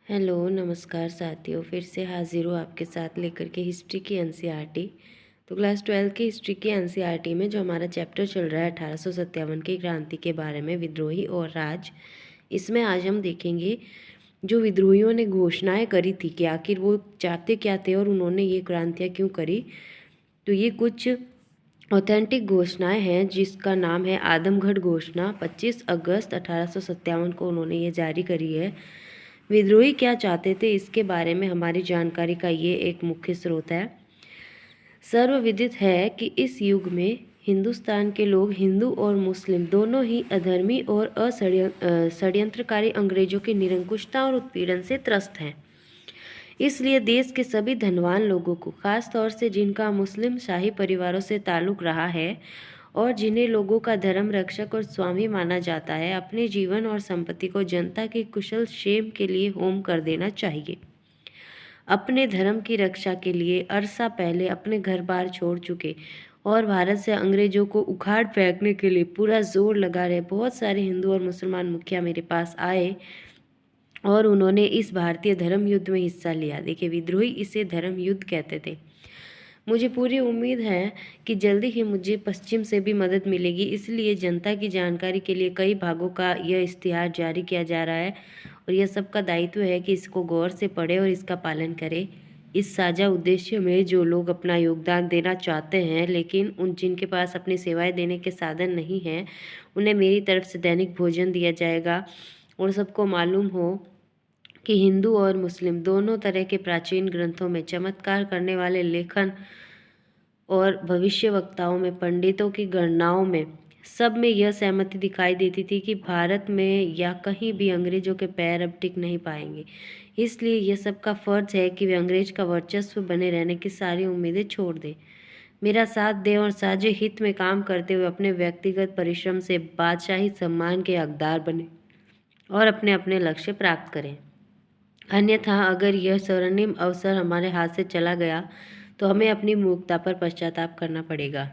Hello, नमस्कार साथियों। फिर से हाज़िर हूँ आपके साथ लेकर के हिस्ट्री की एनसीईआरटी। तो क्लास 12 की हिस्ट्री की एनसीईआरटी में जो हमारा चैप्टर चल रहा है 1857 की क्रांति के बारे में, विद्रोही और राज, इसमें आज हम देखेंगे जो विद्रोहियों ने घोषणाएं करी थी कि आखिर वो चाहते क्या थे और उन्होंने ये क्रांतियाँ क्यों करी। तो ये कुछ ऑथेंटिक घोषणाएं हैं जिसका नाम है आदमगढ़ घोषणा। 25 अगस्त 1857 को उन्होंने ये जारी करी है। विद्रोही क्या चाहते थे इसके बारे में हमारी जानकारी का ये एक मुख्य स्रोत है। सर्वविदित है कि इस युग में हिंदुस्तान के लोग, हिंदू और मुस्लिम दोनों ही अधर्मी और षड्यंत्रकारी अंग्रेजों की निरंकुशता और उत्पीड़न से त्रस्त हैं। इसलिए देश के सभी धनवान लोगों को, खास तौर से जिनका मुस्लिम शाही परिवारों से ताल्लुक रहा है और जिन्हें लोगों का धर्म रक्षक और स्वामी माना जाता है, अपने जीवन और संपत्ति को जनता की कुशल क्षेम के लिए होम कर देना चाहिए। अपने धर्म की रक्षा के लिए अरसा पहले अपने घर बार छोड़ चुके और भारत से अंग्रेजों को उखाड़ फेंकने के लिए पूरा जोर लगा रहे बहुत सारे हिंदू और मुसलमान मुखिया मेरे पास आए और उन्होंने इस भारतीय धर्म युद्ध में हिस्सा लिया। देखिए, विद्रोही इसे धर्म युद्ध कहते थे। मुझे पूरी उम्मीद है कि जल्दी ही मुझे पश्चिम से भी मदद मिलेगी, इसलिए जनता की जानकारी के लिए कई भागों का यह इश्तिहार जारी किया जा रहा है और यह सबका दायित्व है कि इसको गौर से पढ़े और इसका पालन करें। इस साझा उद्देश्य में जो लोग अपना योगदान देना चाहते हैं लेकिन उन जिनके पास अपनी सेवाएं देने के साधन नहीं हैं, उन्हें मेरी तरफ से दैनिक भोजन दिया जाएगा। और सबको मालूम हो कि हिंदू और मुस्लिम दोनों तरह के प्राचीन ग्रंथों में चमत्कार करने वाले लेखन और भविष्यवक्ताओं में, पंडितों की गणनाओं में, सब में यह सहमति दिखाई देती थी कि भारत में या कहीं भी अंग्रेजों के पैर अब टिक नहीं पाएंगे। इसलिए यह सबका फर्ज है कि वे अंग्रेज का वर्चस्व बने रहने की सारी उम्मीदें छोड़ दें, मेरा साथ दें और साझे हित में काम करते हुए अपने व्यक्तिगत परिश्रम से बादशाही सम्मान के हकदार बने और अपने अपने लक्ष्य प्राप्त करें। अन्यथा अगर यह स्वर्णिम अवसर हमारे हाथ से चला गया तो हमें अपनी मूर्खता पर पश्चाताप करना पड़ेगा।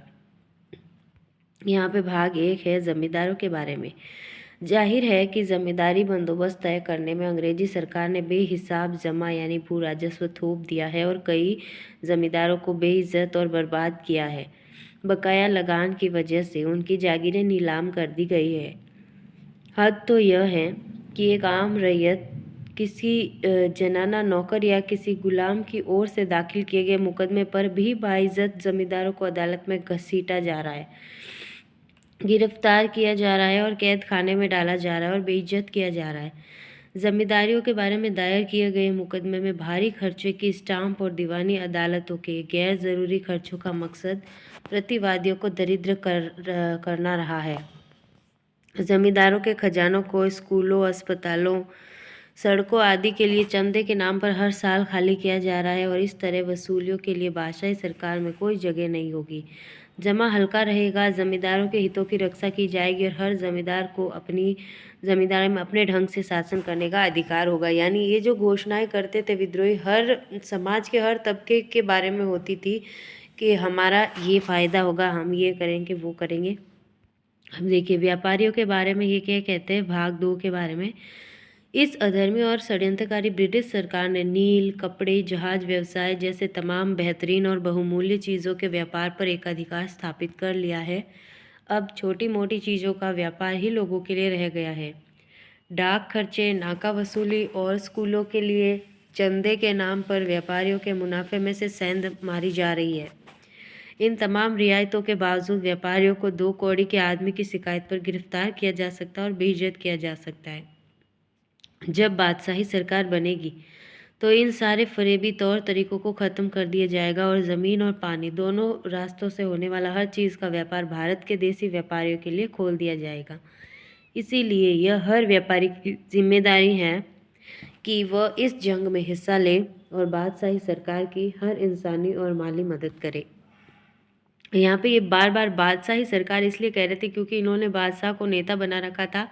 यहाँ पे भाग 1 है जमींदारों के बारे में। जाहिर है कि जमींदारी बंदोबस्त तय करने में अंग्रेजी सरकार ने बेहिसाब जमा यानी भू राजस्व थोप दिया है और कई जमींदारों को बेइज्जत और बर्बाद किया है। बकाया लगान की वजह से उनकी जागीरें नीलाम कर दी गई है। हद तो यह है कि एक आम रैयत किसी जनाना नौकर या किसी गुलाम की ओर से दाखिल किए गए मुकदमे पर भी बाइज्जत जमींदारों को अदालत में घसीटा जा रहा है, गिरफ्तार किया जा रहा है और कैद खाने में डाला जा रहा है और बेइज्जत किया जा रहा है। जमींदारियों के बारे में दायर किए गए मुकदमे में भारी खर्चे की स्टाम्प और दीवानी अदालतों के गैर जरूरी खर्चों का मकसद प्रतिवादियों को दरिद्र करना रहा है। जमींदारों के खजानों को स्कूलों, अस्पतालों, सड़कों आदि के लिए चंदे के नाम पर हर साल खाली किया जा रहा है और इस तरह वसूलियों के लिए बादशाही सरकार में कोई जगह नहीं होगी। जमा हल्का रहेगा, जमींदारों के हितों की रक्षा की जाएगी और हर जमींदार को अपनी जमींदारी में अपने ढंग से शासन करने का अधिकार होगा। यानी ये जो घोषणाएं करते थे विद्रोही, हर समाज के हर तबके के बारे में होती थी कि हमारा ये फ़ायदा होगा, हम ये करेंगे, वो करेंगे। अब देखिए व्यापारियों के बारे में ये क्या कहते हैं, भाग 2 के बारे में। इस अधर्मी और षड्यंत्रकारी ब्रिटिश सरकार ने नील, कपड़े, जहाज व्यवसाय जैसे तमाम बेहतरीन और बहुमूल्य चीज़ों के व्यापार पर एकाधिकार स्थापित कर लिया है। अब छोटी मोटी चीज़ों का व्यापार ही लोगों के लिए रह गया है। डाक खर्चे, नाका वसूली और स्कूलों के लिए चंदे के नाम पर व्यापारियों के मुनाफे में से सेंध मारी जा रही है। इन तमाम रियायतों के बावजूद व्यापारियों को 2 कौड़ी के आदमी की शिकायत पर गिरफ्तार किया जा सकता है और बेइज्जत किया जा सकता है। जब बादशाही सरकार बनेगी तो इन सारे फरेबी तौर तरीकों को ख़त्म कर दिया जाएगा और ज़मीन और पानी दोनों रास्तों से होने वाला हर चीज़ का व्यापार भारत के देसी व्यापारियों के लिए खोल दिया जाएगा। इसीलिए यह हर व्यापारी की जिम्मेदारी है कि वह इस जंग में हिस्सा ले और बादशाही सरकार की हर इंसानी और माली मदद करे। यहाँ पे ये बार बार बादशाही सरकार इसलिए कह रहे थे क्योंकि इन्होंने बादशाह को नेता बना रखा था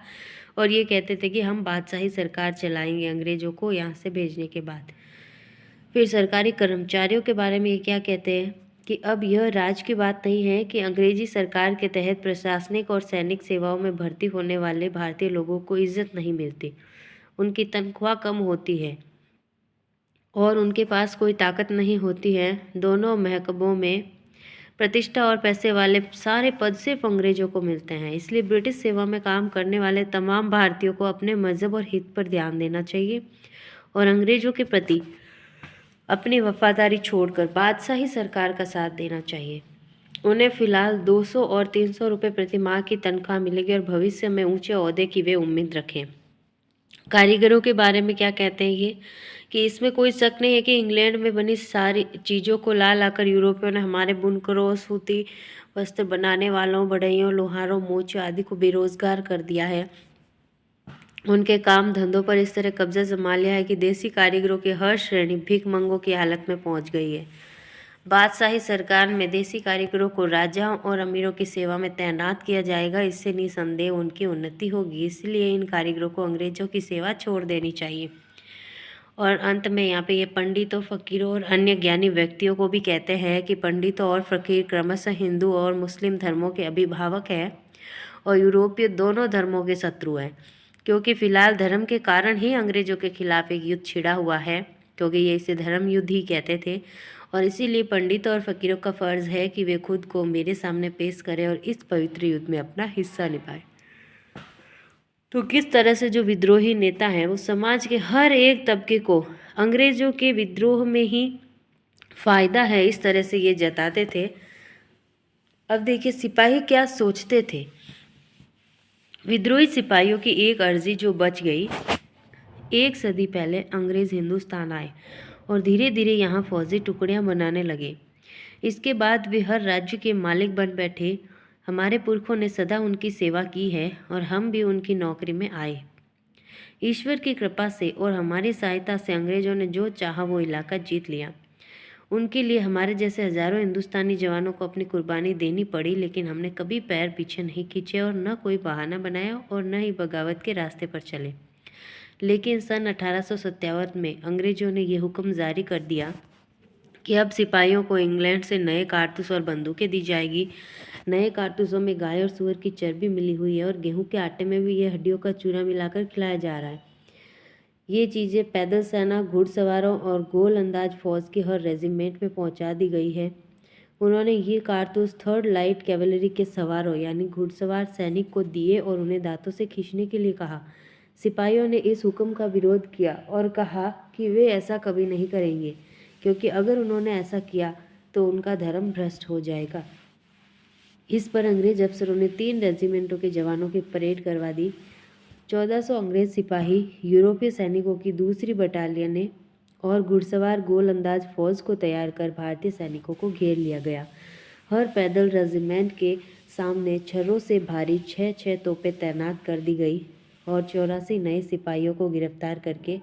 और ये कहते थे कि हम बादशाही सरकार चलाएंगे अंग्रेजों को यहाँ से भेजने के बाद। फिर सरकारी कर्मचारियों के बारे में ये क्या कहते हैं कि अब यह राज की बात नहीं है कि अंग्रेजी सरकार के तहत प्रशासनिक और सैनिक सेवाओं में भर्ती होने वाले भारतीय लोगों को इज्जत नहीं मिलती, उनकी तनख्वाह कम होती है। और उनके पास कोई ताकत नहीं होती है। दोनों महकमों में प्रतिष्ठा और पैसे वाले सारे पद सिर्फ अंग्रेजों को मिलते हैं। इसलिए ब्रिटिश सेवा में काम करने वाले तमाम भारतीयों को अपने मजहब और हित पर ध्यान देना चाहिए और अंग्रेजों के प्रति अपनी वफादारी छोड़कर बादशाही सरकार का साथ देना चाहिए। उन्हें फिलहाल 200 और 300 रुपये प्रति माह की तनख्वाह मिलेगी और भविष्य में ऊंचे ओहदे की वे उम्मीद रखें। कारीगरों के बारे में क्या कहते हैं ये, कि इसमें कोई शक नहीं है कि इंग्लैंड में बनी सारी चीज़ों को ला लाकर यूरोपियों ने हमारे बुनकरों, सूती वस्त्र बनाने वालों, बढ़इयों, लोहारों, मोचे आदि को बेरोजगार कर दिया है। उनके काम धंधों पर इस तरह कब्जा जमा लिया है कि देसी कारीगरों की हर श्रेणी भीखमंगों की हालत में पहुंच गई है। बादशाही सरकार में देसी कारीगरों को राजाओं और अमीरों की सेवा में तैनात किया जाएगा। इससे निसंदेह उनकी उन्नति होगी। इसलिए इन कारीगरों को अंग्रेजों की सेवा छोड़ देनी चाहिए। और अंत में यहाँ पे ये पंडितों, फकीरों और अन्य ज्ञानी व्यक्तियों को भी कहते हैं कि पंडितों और फकीर क्रमशः हिंदू और मुस्लिम धर्मों के अभिभावक हैं और यूरोपीय दोनों धर्मों के शत्रु हैं, क्योंकि फिलहाल धर्म के कारण ही अंग्रेजों के खिलाफ एक युद्ध छिड़ा हुआ है, क्योंकि ये इसे धर्म युद्ध ही कहते थे। और इसीलिए पंडितों और फकीरों का फर्ज है कि वे खुद को मेरे सामने पेश करें और इस पवित्र युद्ध में अपना हिस्सा निभाएं। तो किस तरह से जो विद्रोही नेता हैं वो समाज के हर एक तबके को अंग्रेजों के विद्रोह में ही फायदा है, इस तरह से ये जताते थे। अब देखिए सिपाही क्या सोचते थे। विद्रोही सिपाहियों की एक अर्जी जो बच गई। एक सदी पहले अंग्रेज हिंदुस्तान आए और धीरे धीरे यहाँ फौजी टुकड़ियाँ बनाने लगे। इसके बाद वे हर राज्य के मालिक बन बैठे। हमारे पुरखों ने सदा उनकी सेवा की है और हम भी उनकी नौकरी में आए। ईश्वर की कृपा से और हमारी सहायता से अंग्रेजों ने जो चाहा वो इलाका जीत लिया। उनके लिए हमारे जैसे हजारों हिंदुस्तानी जवानों को अपनी कुर्बानी देनी पड़ी, लेकिन हमने कभी पैर पीछे नहीं खींचे और न कोई बहाना बनाया और न ही बगावत के रास्ते पर चले। लेकिन सन 1857 में अंग्रेजों ने यह हुक्म जारी कर दिया कि अब सिपाहियों को इंग्लैंड से नए कारतूस और बंदूकें दी जाएगी। नए कारतूसों में गाय और सूअर की चर्बी मिली हुई है और गेहूं के आटे में भी यह हड्डियों का चूरा मिलाकर खिलाया जा रहा है। ये चीज़ें पैदल सेना, घुड़सवारों और गोल अंदाज फौज के हर रेजिमेंट में पहुंचा दी गई है। उन्होंने ये कारतूस थर्ड लाइट कैवलरी के सवारों यानी घुड़सवार सैनिक को दिए और उन्हें दांतों से खींचने के लिए कहा। सिपाहियों ने इस हुक्म का विरोध किया और कहा कि वे ऐसा कभी नहीं करेंगे, क्योंकि अगर उन्होंने ऐसा किया तो उनका धर्म भ्रष्ट हो जाएगा। इस पर अंग्रेज अफसरों ने 3 रेजिमेंटों के जवानों की परेड करवा दी। 1400 अंग्रेज सिपाही, यूरोपीय सैनिकों की दूसरी बटालियनें और घुड़सवार गोलंदाज फौज को तैयार कर भारतीय सैनिकों को घेर लिया गया। हर पैदल रेजिमेंट के सामने छर्रों से भारी 6-6 तोपें तैनात कर दी गई और 84 नए सिपाहियों को गिरफ्तार करके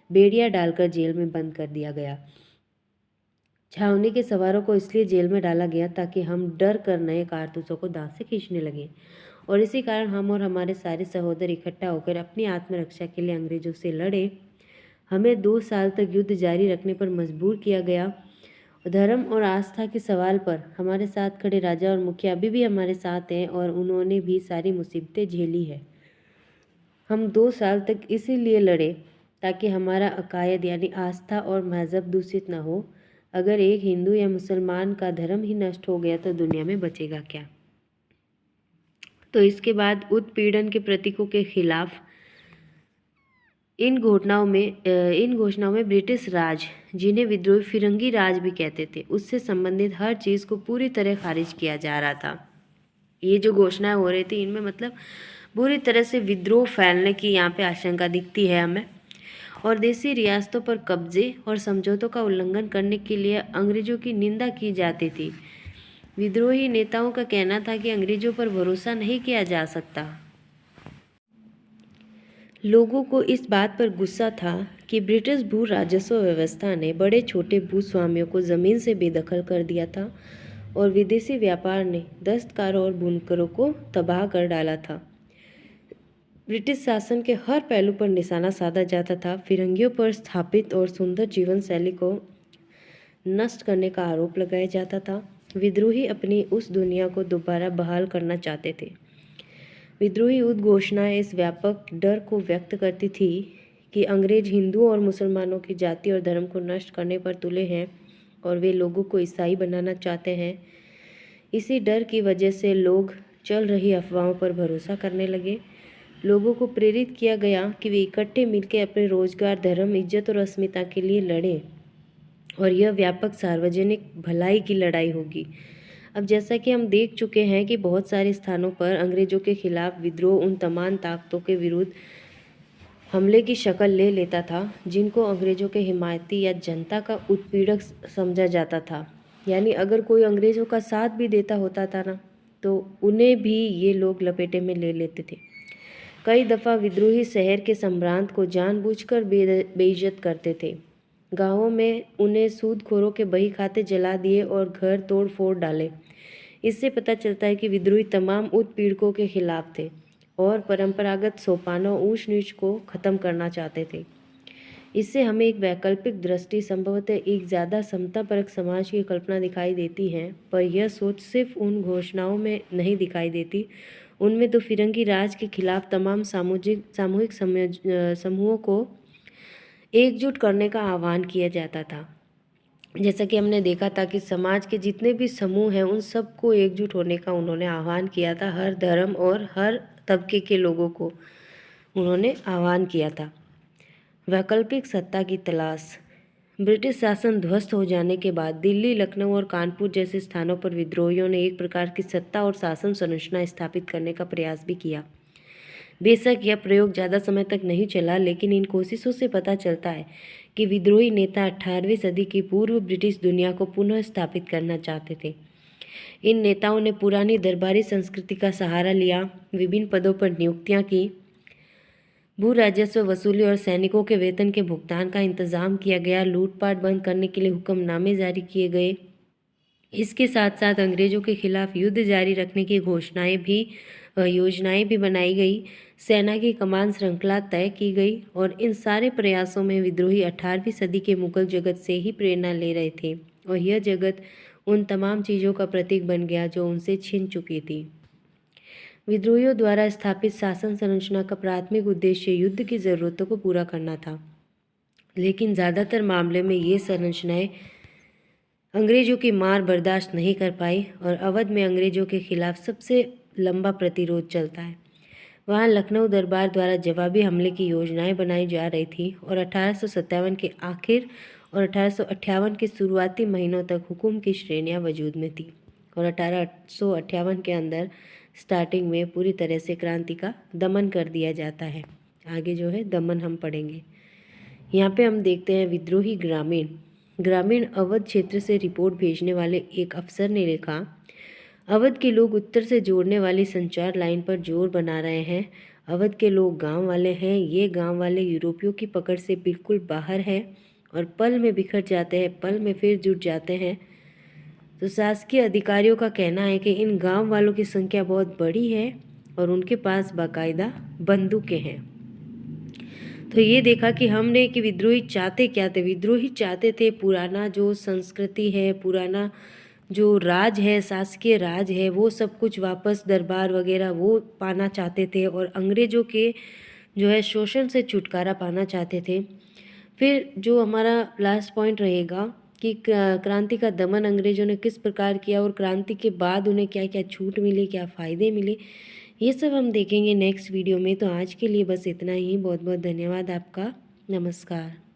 बेड़ियां डालकर जेल में बंद कर दिया गया। छावनी के सवारों को इसलिए जेल में डाला गया ताकि हम डर कर नए कारतूसों को दांत से खींचने लगे, और इसी कारण हम और हमारे सारे सहोदर इकट्ठा होकर अपनी आत्मरक्षा के लिए अंग्रेजों से लड़े। हमें 2 साल तक युद्ध जारी रखने पर मजबूर किया गया। धर्म और आस्था के सवाल पर हमारे साथ खड़े राजा और मुखिया अभी भी हमारे साथ हैं और उन्होंने भी सारी मुसीबतें झेली है। हम 2 साल तक इसीलिए लड़े ताकि हमारा अकायद यानी आस्था और मजहब दूषित न हो। अगर एक हिंदू या मुसलमान का धर्म ही नष्ट हो गया तो दुनिया में बचेगा क्या। तो इसके बाद उत्पीड़न के प्रतीकों के खिलाफ इन घोषणाओं में ब्रिटिश राज, जिन्हें विद्रोही फिरंगी राज भी कहते थे, उससे संबंधित हर चीज़ को पूरी तरह खारिज किया जा रहा था। ये जो घोषणाएं हो रही थी इनमें मतलब बुरी तरह से विद्रोह फैलने की यहाँ पे आशंका दिखती है हमें। और देसी रियासतों पर कब्जे और समझौतों का उल्लंघन करने के लिए अंग्रेजों की निंदा की जाती थी। विद्रोही नेताओं का कहना था कि अंग्रेजों पर भरोसा नहीं किया जा सकता। लोगों को इस बात पर गुस्सा था कि ब्रिटिश भू राजस्व व्यवस्था ने बड़े छोटे भूस्वामियों को ज़मीन से बेदखल कर दिया था और विदेशी व्यापार ने दस्तकारों और बुनकरों को तबाह कर डाला था। ब्रिटिश शासन के हर पहलू पर निशाना साधा जाता था। फिरंगियों पर स्थापित और सुंदर जीवन शैली को नष्ट करने का आरोप लगाया जाता था। विद्रोही अपनी उस दुनिया को दोबारा बहाल करना चाहते थे। विद्रोही उद्घोषणाएं इस व्यापक डर को व्यक्त करती थी कि अंग्रेज हिंदुओं और मुसलमानों की जाति और धर्म को नष्ट करने पर तुले हैं और वे लोगों को ईसाई बनाना चाहते हैं। इसी डर की वजह से लोग चल रही अफवाहों पर भरोसा करने लगे। लोगों को प्रेरित किया गया कि वे इकट्ठे मिलकर अपने रोजगार, धर्म, इज्जत और अस्मिता के लिए लड़ें और यह व्यापक सार्वजनिक भलाई की लड़ाई होगी। अब जैसा कि हम देख चुके हैं कि बहुत सारे स्थानों पर अंग्रेजों के खिलाफ विद्रोह उन तमाम ताकतों के विरुद्ध हमले की शक्ल ले लेता था जिनको अंग्रेजों के हिमायती या जनता का उत्पीड़क समझा जाता था। यानी अगर कोई अंग्रेजों का साथ भी देता होता था ना, तो उन्हें भी ये लोग लपेटे में ले लेते थे। कई दफ़ा विद्रोही शहर के सम्रांत को जानबूझकर बेइज्जत करते थे। गांवों में उन्हें सूदखोरों के बही खाते जला दिए और घर तोड़ फोड़ डाले। इससे पता चलता है कि विद्रोही तमाम उत्पीड़कों के खिलाफ थे और परंपरागत सोपानों ऊंच नीच को ख़त्म करना चाहते थे। इससे हमें एक वैकल्पिक दृष्टि, संभवतः एक ज़्यादा समतापरक समाज की कल्पना दिखाई देती है, पर यह सोच सिर्फ उन घोषणाओं में नहीं दिखाई देती। उनमें तो फिरंगी राज के खिलाफ तमाम सामूहिक समूहों को एकजुट करने का आह्वान किया जाता था। जैसा कि हमने देखा था कि समाज के जितने भी समूह हैं उन सबको एकजुट होने का उन्होंने आह्वान किया था। हर धर्म और हर तबके के लोगों को उन्होंने आह्वान किया था। वैकल्पिक सत्ता की तलाश। ब्रिटिश शासन ध्वस्त हो जाने के बाद दिल्ली, लखनऊ और कानपुर जैसे स्थानों पर विद्रोहियों ने एक प्रकार की सत्ता और शासन संरचना स्थापित करने का प्रयास भी किया। बेशक यह प्रयोग ज़्यादा समय तक नहीं चला, लेकिन इन कोशिशों से पता चलता है कि विद्रोही नेता 18वीं सदी की पूर्व ब्रिटिश दुनिया को पुनः स्थापित करना चाहते थे। इन नेताओं ने पुरानी दरबारी संस्कृति का सहारा लिया, विभिन्न पदों पर नियुक्तियां की, भू राजस्व वसूली और सैनिकों के वेतन के भुगतान का इंतजाम किया गया, लूटपाट बंद करने के लिए हुक्मनामे जारी किए गए। इसके साथ साथ अंग्रेजों के खिलाफ युद्ध जारी रखने की योजनाएं भी बनाई गई, सेना की कमान श्रृंखला तय की गई और इन सारे प्रयासों में विद्रोही 18वीं सदी के मुगल जगत से ही प्रेरणा ले रहे थे और यह जगत उन तमाम चीज़ों का प्रतीक बन गया जो उनसे छिन चुकी थी। विद्रोहियों द्वारा स्थापित शासन संरचना का प्राथमिक उद्देश्य युद्ध की ज़रूरतों को पूरा करना था, लेकिन ज़्यादातर मामले में ये संरचनाएं अंग्रेजों की मार बर्दाश्त नहीं कर पाई और अवध में अंग्रेजों के खिलाफ सबसे लंबा प्रतिरोध चलता है। वहाँ लखनऊ दरबार द्वारा जवाबी हमले की योजनाएं बनाई जा रही थी और 1857 के आखिर और 1858 के शुरुआती महीनों तक हुकूम की श्रेणियां वजूद में थी और 1858 के अंदर स्टार्टिंग में पूरी तरह से क्रांति का दमन कर दिया जाता है। आगे जो है दमन हम पढ़ेंगे। यहाँ पे हम देखते हैं विद्रोही ग्रामीण अवध क्षेत्र से रिपोर्ट भेजने वाले एक अफसर ने लिखा, अवध के लोग उत्तर से जोड़ने वाली संचार लाइन पर जोर बना रहे हैं। अवध के लोग गांव वाले हैं। ये गांव वाले यूरोपियों की पकड़ से बिल्कुल बाहर हैं और पल में बिखर जाते हैं, पल में फिर जुट जाते हैं। तो शासकीय अधिकारियों का कहना है कि इन गांव वालों की संख्या बहुत बड़ी है और उनके पास बाकायदा बंदूकें हैं। तो ये देखा कि हमने कि विद्रोही चाहते क्या थे। विद्रोही चाहते थे पुराना जो संस्कृति है, पुराना जो राज है, शासकीय राज है, वो सब कुछ वापस, दरबार वगैरह वो पाना चाहते थे और अंग्रेज़ों के जो है शोषण से छुटकारा पाना चाहते थे। फिर जो हमारा लास्ट पॉइंट रहेगा कि क्रांति का दमन अंग्रेज़ों ने किस प्रकार किया और क्रांति के बाद उन्हें क्या क्या छूट मिली, क्या फ़ायदे मिले, ये सब हम देखेंगे नेक्स्ट वीडियो में। तो आज के लिए बस इतना ही। बहुत बहुत धन्यवाद आपका। नमस्कार।